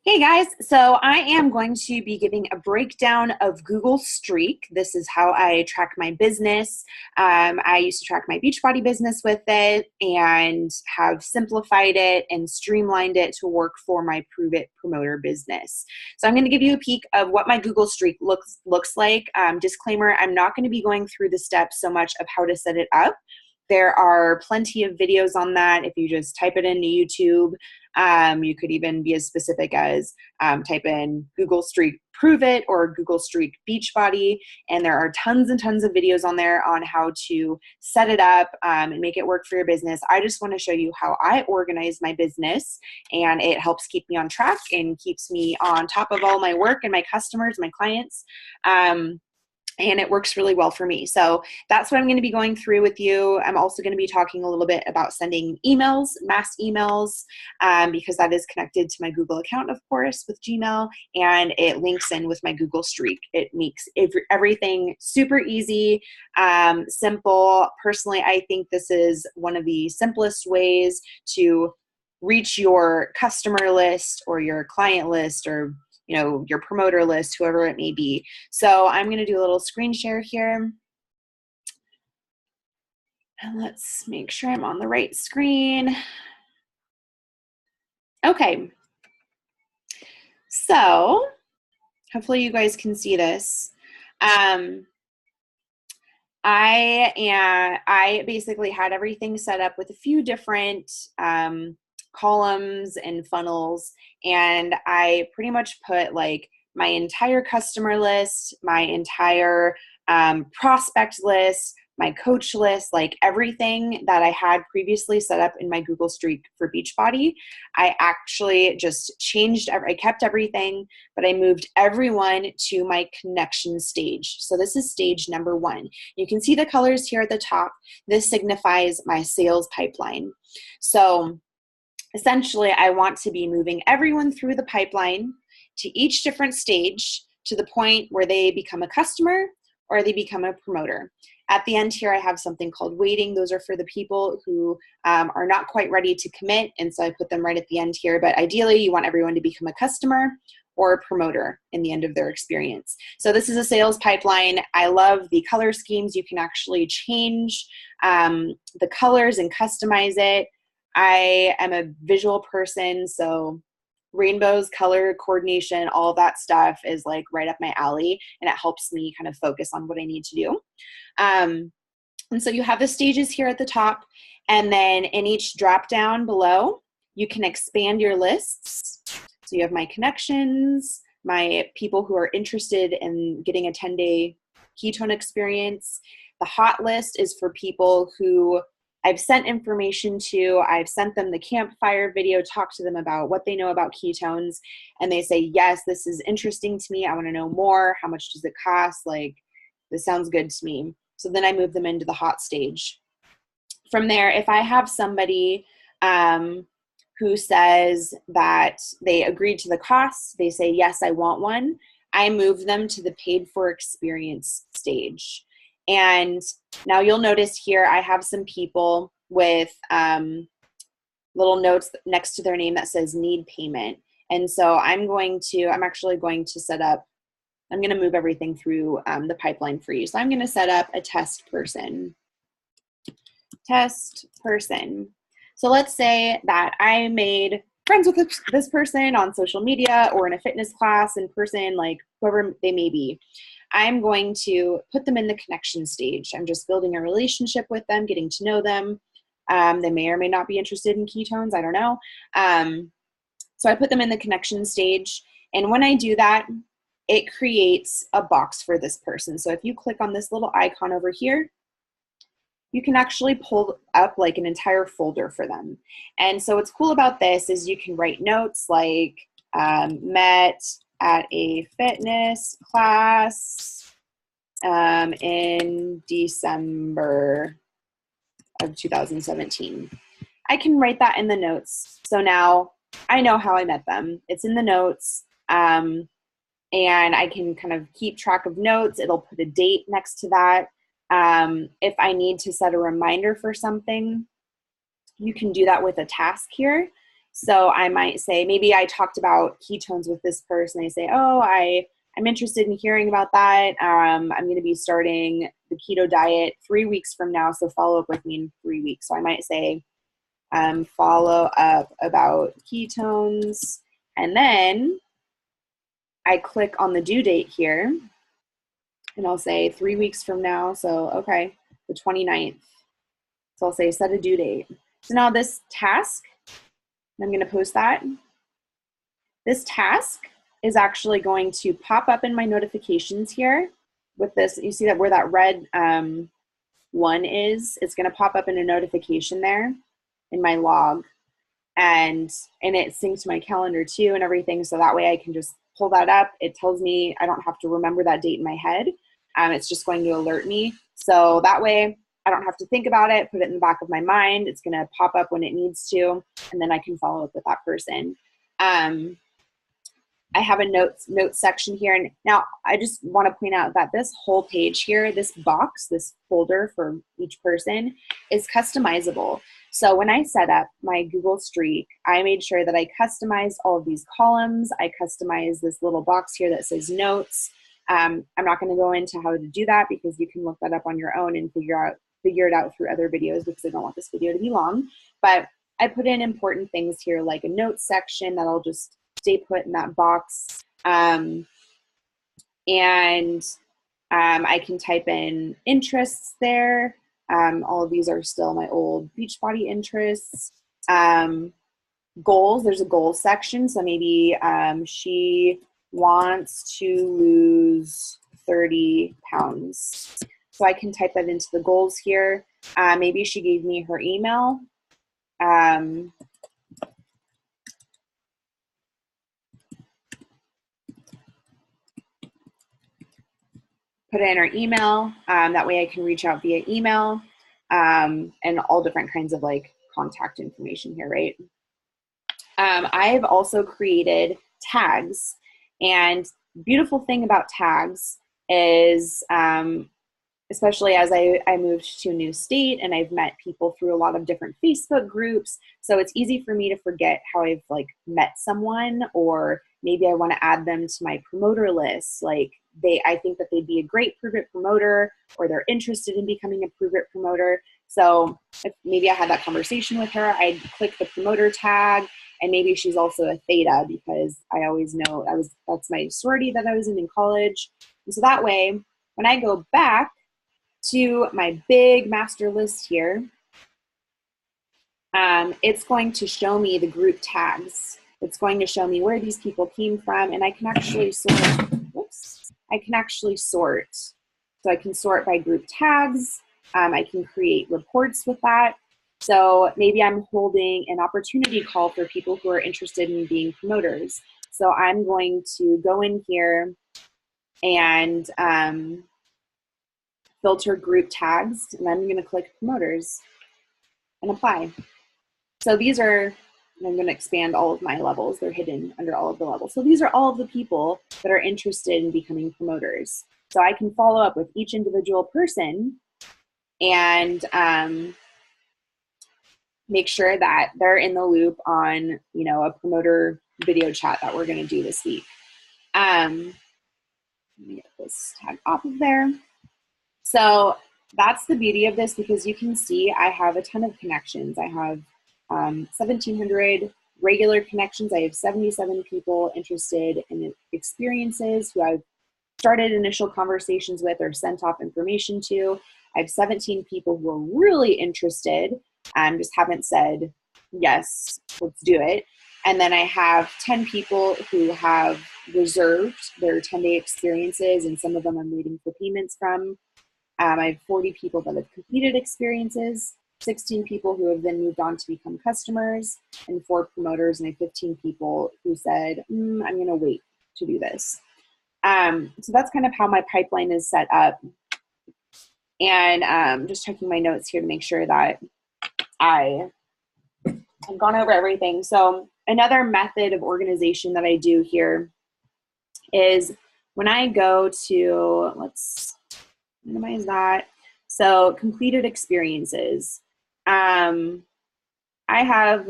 Hey guys, so I am going to be giving a breakdown of Google Streak. This is how I track my business. I used to track my Beachbody business with it and have simplified it and streamlined it to work for my Prüvit promoter business. So I'm going to give you a peek of what my Google Streak looks like. Disclaimer, I'm not going to be going through the steps so much of how to set it up. There are plenty of videos on that. If you just type it into YouTube, you could even be as specific as type in Google Streak Prüvit or Google Streak Beachbody, and there are tons and tons of videos on there on how to set it up and make it work for your business. I just want to show you how I organize my business, and it helps keep me on track and keeps me on top of all my work and my customers, my clients. And it works really well for me. So that's what I'm going to be going through with you. I'm also going to be talking a little bit about sending emails, mass emails, because that is connected to my Google account, of course, with Gmail, and it links in with my Google Streak. It makes everything super easy, simple. Personally, I think this is one of the simplest ways to reach your customer list or your client list or your promoter list, whoever it may be. So I'm going to do a little screen share here. And let's make sure I'm on the right screen. Okay. So hopefully you guys can see this. I basically had everything set up with a few different columns and funnels, and I pretty much put like my entire customer list, my entire prospect list, my coach list, like everything that I had previously set up in my Google Streak for Beachbody. I actually just changed, I kept everything, but I moved everyone to my connection stage. So this is stage number 1. You can see the colors here at the top. This signifies my sales pipeline. So essentially, I want to be moving everyone through the pipeline to each different stage to the point where they become a customer or they become a promoter. At the end here, I have something called waiting. Those are for the people who are not quite ready to commit, and so I put them right at the end here. But ideally, you want everyone to become a customer or a promoter in the end of their experience. So this is a sales pipeline. I love the color schemes. You can actually change the colors and customize it. I am a visual person, so rainbows, color coordination, all that stuff is like right up my alley, and it helps me kind of focus on what I need to do. And so you have the stages here at the top, and then in each drop down below, you can expand your lists. So you have my connections, my people who are interested in getting a 10-day ketone experience. The hot list is for people who I've sent information to. I've sent them the campfire video, talked to them about what they know about ketones, and they say, yes, this is interesting to me. I want to know more. How much does it cost? Like, this sounds good to me. So then I move them into the hot stage. From there, if I have somebody who says that they agreed to the costs, they say, yes, I want one, I move them to the paid for experience stage. And now you'll notice here I have some people with little notes next to their name that says need payment. And so I'm actually going to set up, I'm going to move everything through the pipeline for you. So I'm going to set up a test person. Test person. So let's say that I made friends with this person on social media or in a fitness class in person, like whoever they may be. I'm going to put them in the connection stage. I'm just building a relationship with them, getting to know them. They may or may not be interested in ketones. I don't know. So I put them in the connection stage. And when I do that, it creates a box for this person. So if you click on this little icon over here, you can actually pull up like an entire folder for them. And so what's cool about this is you can write notes like met at a fitness class in December of 2017. I can write that in the notes. So now I know how I met them. It's in the notes, and I can kind of keep track of notes. It'll put a date next to that. If I need to set a reminder for something, you can do that with a task here. So I might say, maybe I talked about ketones with this person. They say, oh, I'm interested in hearing about that. I'm going to be starting the keto diet 3 weeks from now. So follow up with me in 3 weeks. So I might say, follow up about ketones. And then I click on the due date here and I'll say 3 weeks from now. So, okay, the 29th. So I'll say set a due date. So now this task, I'm going to post that. This task is actually going to pop up in my notifications here with this. You see that where that red one is, it's going to pop up in a notification there in my log. And it syncs to my calendar too and everything. So that way I can just pull that up. It tells me I don't have to remember that date in my head. It's just going to alert me. So that way I don't have to think about it, put it in the back of my mind. It's going to pop up when it needs to, and then I can follow up with that person. I have a notes section here. And now I just want to point out that this whole page here, this box, this folder for each person is customizable. So when I set up my Google Streak, I made sure that I customized all of these columns. I customized this little box here that says notes. I'm not going to go into how to do that because you can look that up on your own and figure it out through other videos because I don't want this video to be long. But I put in important things here like a notes section that'll just stay put in that box. I can type in interests there. All of these are still my old Beachbody interests. Goals, there's a goals section. So maybe she wants to lose 30 pounds. So I can type that into the goals here. Maybe she gave me her email. Put in our email. That way I can reach out via email and all different kinds of like contact information here, right? I've also created tags, and beautiful thing about tags is especially as I moved to a new state and I've met people through a lot of different Facebook groups. So it's easy for me to forget how I've like met someone, or maybe I want to add them to my promoter list. Like I think that they'd be a great Prüvit promoter, or they're interested in becoming a Prüvit promoter. So if maybe I had that conversation with her, I'd click the promoter tag, and maybe she's also a theta because I always know that's my sorority that I was in college. And so that way, when I go back to my big master list here, it's going to show me the group tags. It's going to show me where these people came from, and I can actually sort. Whoops! I can actually sort. So I can sort by group tags. I can create reports with that. So maybe I'm holding an opportunity call for people who are interested in being promoters. So I'm going to go in here and filter group tags, and I'm going to click promoters and apply. So these are, I'm going to expand all of my levels. They're hidden under all of the levels. So these are all of the people that are interested in becoming promoters. So I can follow up with each individual person and make sure that they're in the loop on, a promoter video chat that we're going to do this week. Let me get this tag off of there. So that's the beauty of this, because you can see I have a ton of connections. I have 1,700 regular connections. I have 77 people interested in experiences who I've started initial conversations with or sent off information to. I have 17 people who are really interested, just haven't said, yes, let's do it. And then I have 10 people who have reserved their 10-day experiences, and some of them I'm waiting for payments from. I have 40 people that have completed experiences, 16 people who have then moved on to become customers, and 4 promoters, and I have 15 people who said, I'm going to wait to do this. So that's kind of how my pipeline is set up. And just checking my notes here to make sure that I've gone over everything. So another method of organization that I do here is when I go to, let's minimize that. So completed experiences. I have,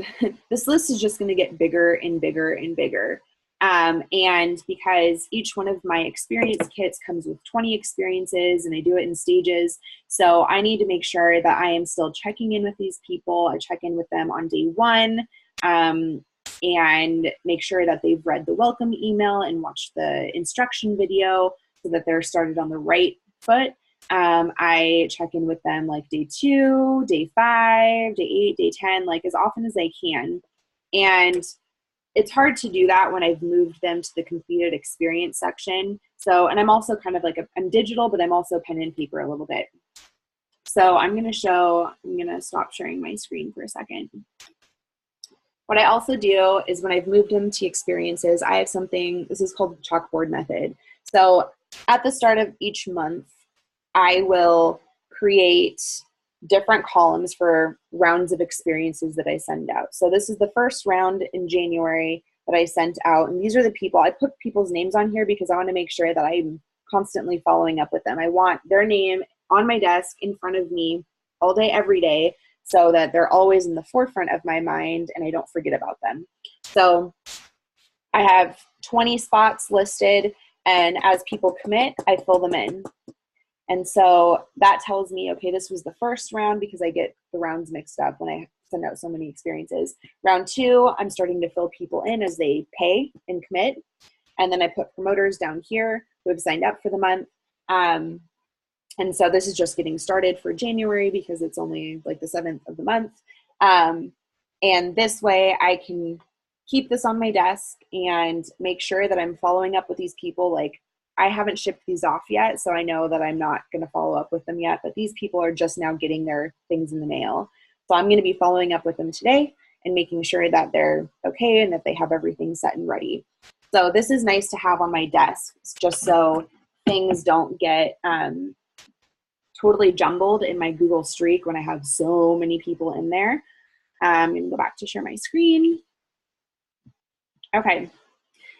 this list is just going to get bigger and bigger and bigger. And because each one of my experience kits comes with 20 experiences and I do it in stages. So I need to make sure that I am still checking in with these people. I check in with them on day one, and make sure that they've read the welcome email and watched the instruction video so that they're started on the right foot. I check in with them like day 2, day 5, day 8, day 10, like as often as I can. And it's hard to do that when I've moved them to the completed experience section. So, and I'm also kind of like, I'm digital, but I'm also pen and paper a little bit. So I'm going to stop sharing my screen for a second. What I also do is when I've moved them to experiences, I have something, this is called the chalkboard method. So at the start of each month, I will create different columns for rounds of experiences that I send out. So this is the first round in January that I sent out. And these are the people, I put people's names on here because I want to make sure that I'm constantly following up with them. I want their name on my desk in front of me all day, every day, so that they're always in the forefront of my mind and I don't forget about them. So I have 20 spots listed, and as people commit, I fill them in. And so that tells me, okay, this was the first round because I get the rounds mixed up when I send out so many experiences. Round 2, I'm starting to fill people in as they pay and commit. And then I put promoters down here who have signed up for the month. And so this is just getting started for January because it's only like the 7th of the month. And this way I can keep this on my desk and make sure that I'm following up with these people. Like, I haven't shipped these off yet, so I know that I'm not going to follow up with them yet, but these people are just now getting their things in the mail. So I'm going to be following up with them today and making sure that they're okay and that they have everything set and ready. So this is nice to have on my desk just so things don't get totally jumbled in my Google Streak when I have so many people in there. I'm going to go back to share my screen. Okay.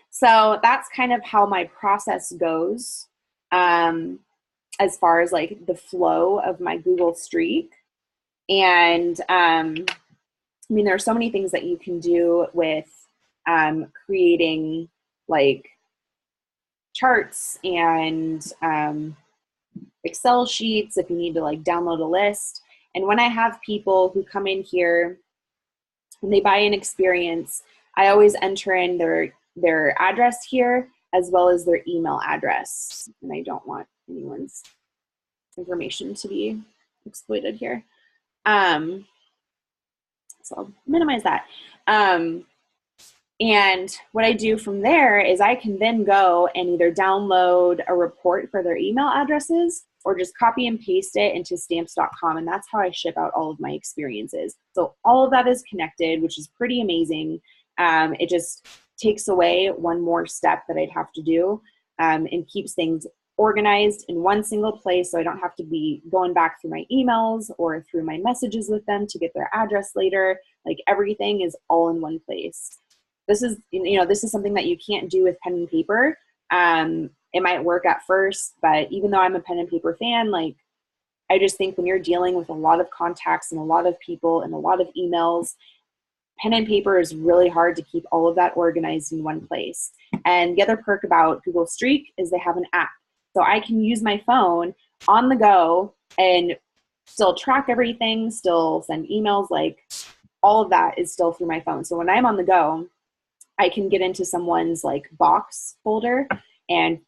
So that's kind of how my process goes as far as like the flow of my Google Streak. And I mean, there are so many things that you can do with creating like charts and Excel sheets if you need to like download a list. And when I have people who come in here and they buy an experience, I always enter in their address here as well as their email address. And I don't want anyone's information to be exploited here. So I'll minimize that. And what I do from there is I can then go and either download a report for their email addresses or just copy and paste it into stamps.com. And that's how I ship out all of my experiences. So all of that is connected, which is pretty amazing. It just takes away one more step that I'd have to do, and keeps things organized in one single place so I don't have to be going back through my emails or through my messages with them to get their address later. Like, everything is all in one place. This is, this is something that you can't do with pen and paper. It might work at first, but even though I'm a pen and paper fan, like, I just think when you're dealing with a lot of contacts and a lot of people and a lot of emails, pen and paper is really hard to keep all of that organized in one place. And the other perk about Google Streak is they have an app. So I can use my phone on the go and still track everything, still send emails, like all of that is still through my phone. So when I'm on the go, I can get into someone's like box folder and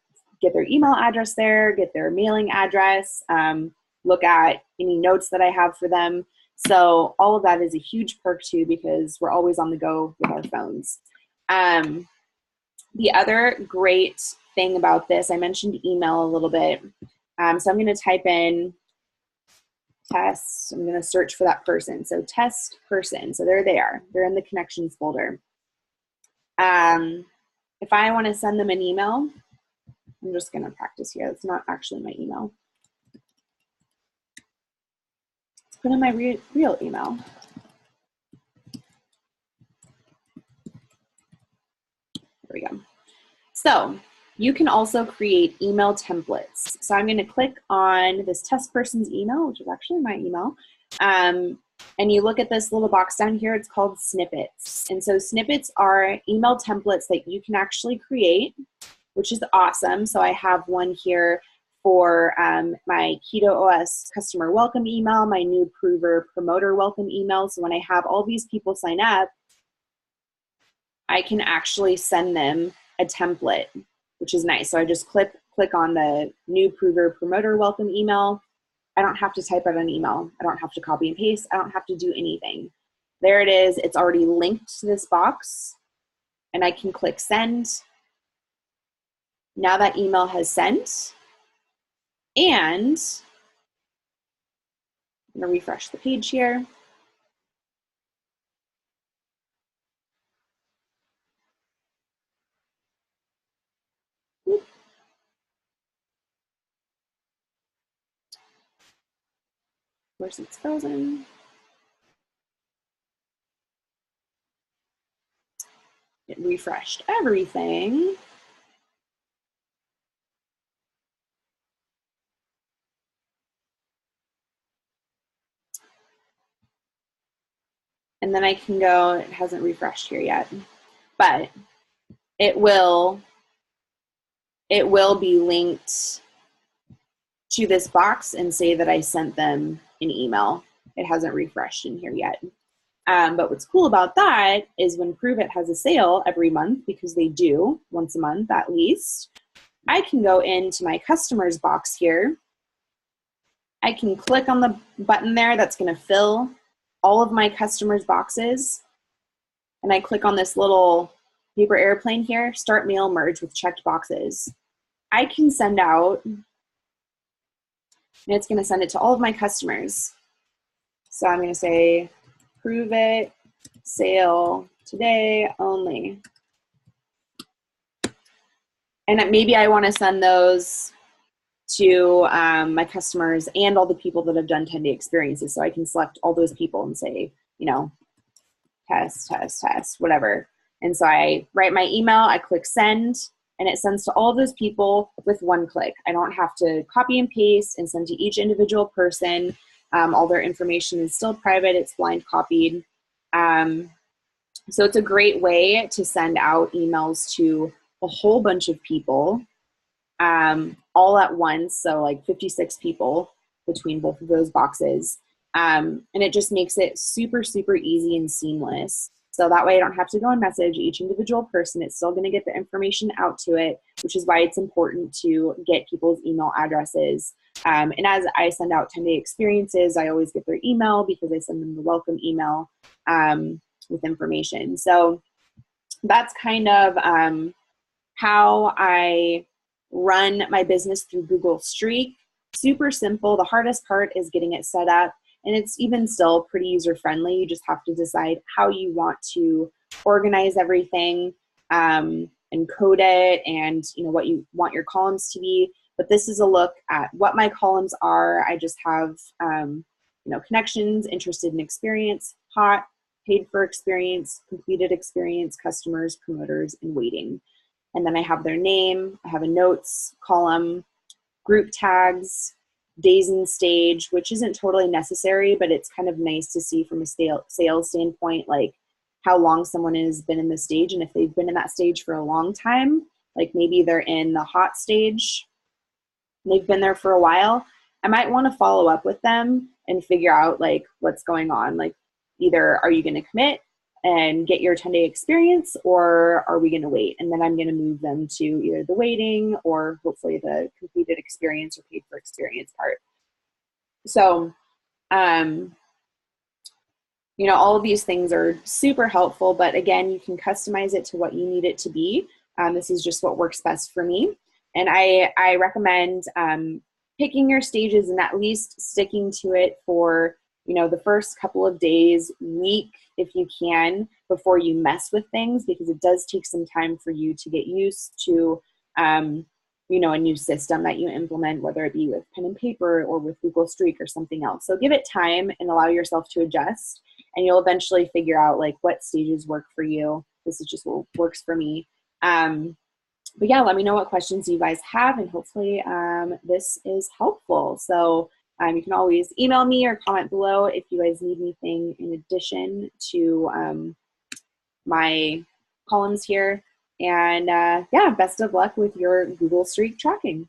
get their email address there, get their mailing address, look at any notes that I have for them. So all of that is a huge perk too, because we're always on the go with our phones. The other great thing about this, I mentioned email a little bit. So I'm going to type in test. I'm going to search for that person. So test person. So there they are. They're in the connections folder. If I want to send them an email, I'm just going to practice here. It's not actually my email. Let's put in my real email. There we go. So you can also create email templates. So I'm going to click on this test person's email, which is actually my email. and you look at this little box down here, it's called snippets. And so snippets are email templates that you can actually create, which is awesome. So I have one here for my Keto OS customer welcome email, my new prover promoter welcome email. So when I have all these people sign up, I can actually send them a template, which is nice. So I just click on the new prover promoter welcome email. I don't have to type out an email. I don't have to copy and paste. I don't have to do anything. There it is. It's already linked to this box, and I can click send. Now that email has sent, and I'm going to refresh the page here. Of course, it's frozen. It refreshed everything. And then I can go, it hasn't refreshed here yet, but it will be linked to this box and say that I sent them an email. It hasn't refreshed in here yet. But what's cool about that is when Prüvit has a sale every month, because they do once a month at least, I can go into my customers box here. I can click on the button there that's going to fill all of my customers boxes. And I click on this little paper airplane here, start mail merge with checked boxes. I can send out, and it's going to send it to all of my customers. So I'm going to say, Prüvit sale today only. And maybe I want to send those to my customers and all the people that have done 10-day experiences. So I can select all those people and say, you know, test, whatever. And so I write my email, I click send, and it sends to all of those people with one click. I don't have to copy and paste and send to each individual person. All their information is still private. It's blind copied. So it's a great way to send out emails to a whole bunch of people all at once. So like 56 people between both of those boxes. And it just makes it super, super easy and seamless. So that way I don't have to go and message each individual person. It's still going to get the information out to it, which is why it's important to get people's email addresses. And as I send out 10-day experiences, I always get their email because I send them the welcome email with information. So that's kind of how I run my business through Google Streak. Super simple. The hardest part is getting it set up. And it's even still pretty user-friendly. You just have to decide how you want to organize everything and code it, and what you want your columns to be. But this is a look at what my columns are. I just have connections, interested in experience, hot, paid for experience, completed experience, customers, promoters, and waiting. And then I have their name. I have a notes column, group tags, days in stage, which isn't totally necessary, but it's kind of nice to see from a sales standpoint, like how long someone has been in the stage. And if they've been in that stage for a long time, like maybe they're in the hot stage, and they've been there for a while, I might want to follow up with them and figure out like what's going on. Like either are you going to commit and get your 10-day experience, or are we going to wait? And then I'm going to move them to either the waiting or hopefully the completed experience or paid for experience part. So, all of these things are super helpful, but again, you can customize it to what you need it to be. This is just what works best for me. And I recommend picking your stages and at least sticking to it for the first couple of days, week, if you can, before you mess with things, because it does take some time for you to get used to, a new system that you implement, whether it be with pen and paper or with Google Streak or something else. So give it time and allow yourself to adjust, and you'll eventually figure out like what stages work for you. This is just what works for me. But yeah, let me know what questions you guys have, and hopefully this is helpful. So You can always email me or comment below if you guys need anything in addition to my columns here. And yeah, best of luck with your Google Streak tracking.